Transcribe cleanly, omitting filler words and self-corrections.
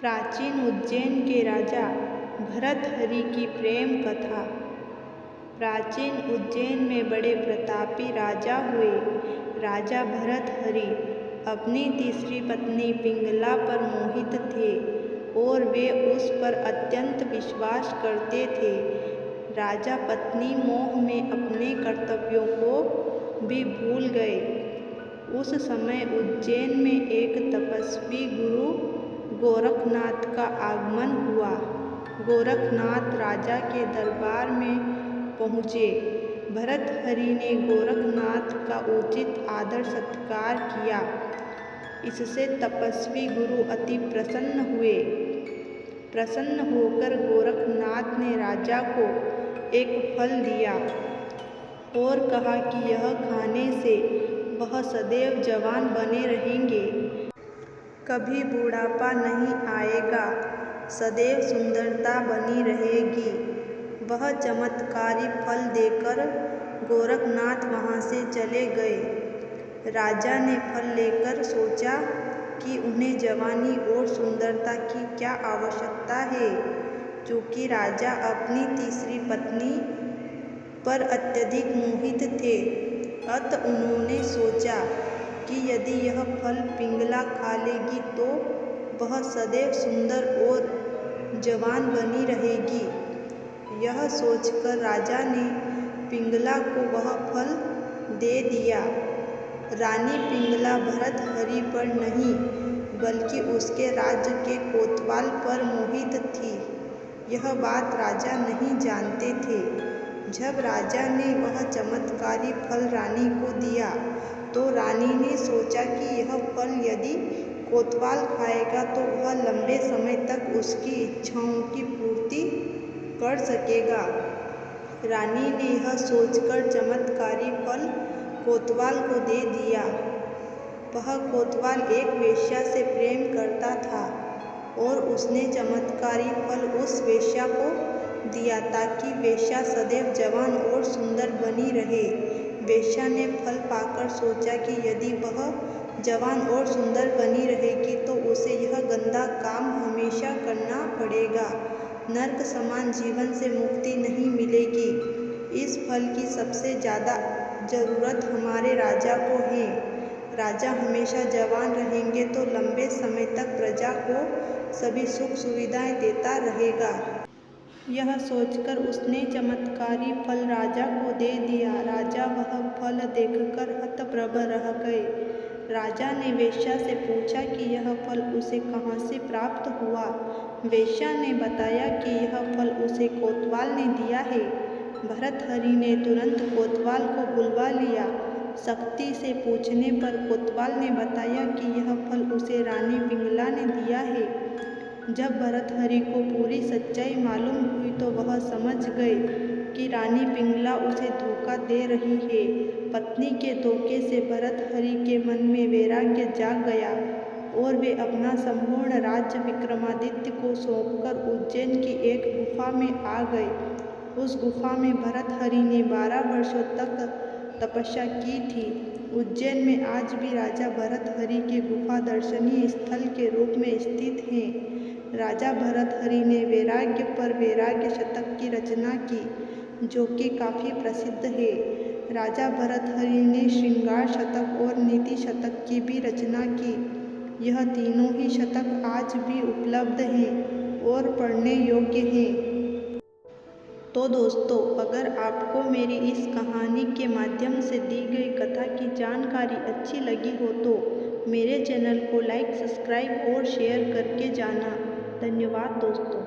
प्राचीन उज्जैन के राजा भर्तहरि की प्रेम कथा। प्राचीन उज्जैन में बड़े प्रतापी राजा हुए। राजा भर्तहरि अपनी तीसरी पत्नी पिंगला पर मोहित थे और वे उस पर अत्यंत विश्वास करते थे। राजा पत्नी मोह में अपने कर्तव्यों को भी भूल गए। उस समय उज्जैन में एक तपस्वी गुरु गोरखनाथ का आगमन हुआ। गोरखनाथ राजा के दरबार में पहुँचे। भर्तहरि ने गोरखनाथ का उचित आदर सत्कार किया। इससे तपस्वी गुरु अति प्रसन्न हुए। प्रसन्न होकर गोरखनाथ ने राजा को एक फल दिया और कहा कि यह खाने से वह सदैव जवान बने रहेंगे, कभी बुढ़ापा नहीं आएगा, सदैव सुंदरता बनी रहेगी। वह चमत्कारी फल देकर गोरखनाथ वहाँ से चले गए। राजा ने फल लेकर सोचा कि उन्हें जवानी और सुंदरता की क्या आवश्यकता है। चूँकि राजा अपनी तीसरी पत्नी पर अत्यधिक मोहित थे, अतः उन्होंने सोचा कि यदि यह फल पिंगला खा लेगी तो वह सदैव सुंदर और जवान बनी रहेगी। यह सोचकर राजा ने पिंगला को वह फल दे दिया। रानी पिंगला भर्तहरि पर नहीं बल्कि उसके राज्य के कोतवाल पर मोहित थी। यह बात राजा नहीं जानते थे। जब राजा ने वह चमत्कारी फल रानी को दिया तो रानी ने सोचा कि यह फल यदि कोतवाल खाएगा तो वह लंबे समय तक उसकी इच्छाओं की पूर्ति कर सकेगा। रानी ने यह सोचकर चमत्कारी फल कोतवाल को दे दिया। वह कोतवाल एक वेश्या से प्रेम करता था और उसने चमत्कारी फल उस वेश्या को दिया ताकि वेश्या सदैव जवान और सुंदर बनी रहे। वेश्या ने फल पाकर सोचा कि यदि वह जवान और सुंदर बनी रहेगी तो उसे यह गंदा काम हमेशा करना पड़ेगा। नर्क समान जीवन से मुक्ति नहीं मिलेगी। इस फल की सबसे ज़्यादा ज़रूरत हमारे राजा को है। राजा हमेशा जवान रहेंगे तो लंबे समय तक प्रजा को सभी सुख सुविधाएं देता रहेगा। यह सोचकर उसने चमत्कारी फल राजा को दे दिया। राजा वह फल देखकर हतप्रभ रह गए। राजा ने वेश्या से पूछा कि यह फल उसे कहाँ से प्राप्त हुआ। वेश्या ने बताया कि यह फल उसे कोतवाल ने दिया है। भर्तहरि ने तुरंत कोतवाल को बुलवा लिया। सख्ती से पूछने पर कोतवाल ने बताया कि यह फल उसे रानी पिंगला ने दिया है। जब भर्तहरि को पूरी सच्चाई मालूम हुई तो वह समझ गए कि रानी पिंगला उसे धोखा दे रही है। पत्नी के धोखे से भर्तहरि के मन में वैराग्य जाग गया और वे अपना संपूर्ण राज्य विक्रमादित्य को सौंपकर उज्जैन की एक गुफा में आ गए। उस गुफा में भर्तहरि ने 12 वर्षों तक तपस्या की थी। उज्जैन में आज भी राजा भर्तहरि के गुफा दर्शनीय स्थल के रूप में स्थित हैं। राजा भर्तहरि ने वैराग्य पर वैराग्य शतक की रचना की, जो कि काफ़ी प्रसिद्ध है। राजा भर्तहरि ने श्रृंगार शतक और नीति शतक की भी रचना की। यह तीनों ही शतक आज भी उपलब्ध हैं और पढ़ने योग्य हैं। तो दोस्तों, अगर आपको मेरी इस कहानी के माध्यम से दी गई कथा की जानकारी अच्छी लगी हो तो मेरे चैनल को लाइक, सब्सक्राइब और शेयर करके जाना। धन्यवाद दोस्तों।